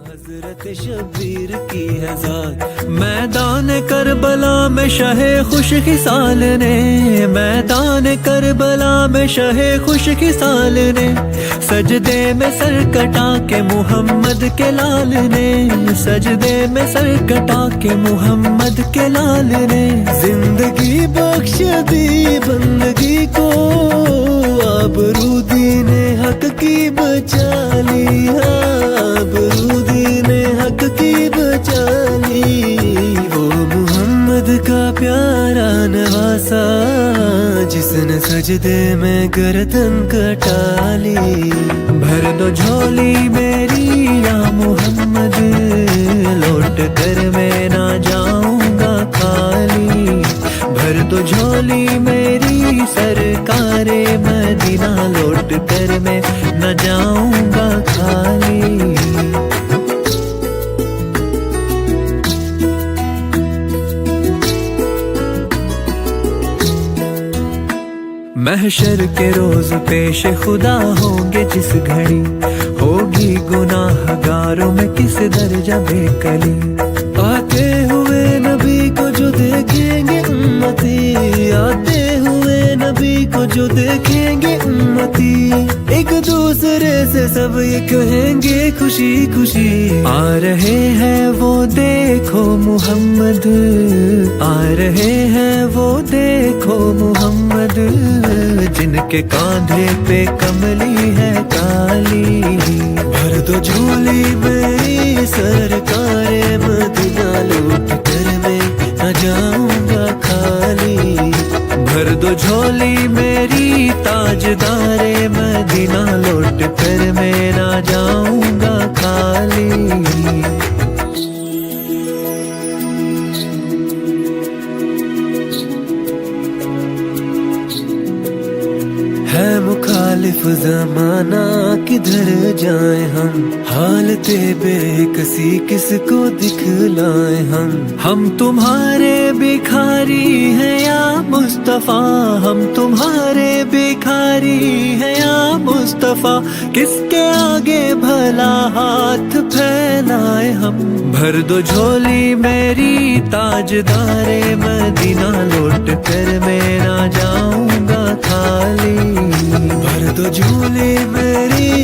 हजरत शब्बीर की है ज़ात। मैदान करबला में शहे खुश खिसाल ने, मैदान करबला में शहे खुश खिसाल ने, सजदे में सर कटा के मुहम्मद के लाल ने, सजदे में सर कटा के मुहम्मद के लाल ने, जिंदगी बख्श दी बंदगी को, आबरू दीने हक की बचा ली, आबरू दीने हक की बचा ली। वो मुहम्मद का प्यारा नवासा, जिसने सजदे में गर्दन कटा ली। भर दो झोली मेरी या मुहम्मद, लौट कर मैं ना जाऊंगा खाली। भर दो झोली मेरी सरकारे मदीना, लौट कर मैं न जाऊंगा खाली। महशर के रोज पेश खुदा होंगे जिस घड़ी, होगी गुनाहगारों में किस दर्जा बेकली। आते हुए नबी को जो देखेंगे उम्मती, आते हुए नबी को जो देखेंगे उम्मती, एक दूसरे से सब ये कहेंगे खुशी खुशी, आ रहे हैं वो देखो मुहम्मद, आ रहे हैं वो देखो मुहम्मद, जिनके कांधे पे कमली है काली। भर दो झोली मेरी सरकारे मदीना, लौट कर मैं न जाऊंगा खाली। भर दो झोली मेरी ताजदारे मदीना, लौट कर मैं न जाऊंगा खाली। है मुखालिफ जमाना किधर जाए हम, हालते बेकसी किसको दिखलाए हम तुम्हारे भिखारी हैं या मुस्तफा, हम तुम्हारे भिखारी हैं या मुस्तफा, किसके आगे भला हाथ फैलाए हम। भर दो झोली मेरी ताजदारे मदीना, लौट कर मैं ना जाऊंगा खाली। भर दो झोली मेरी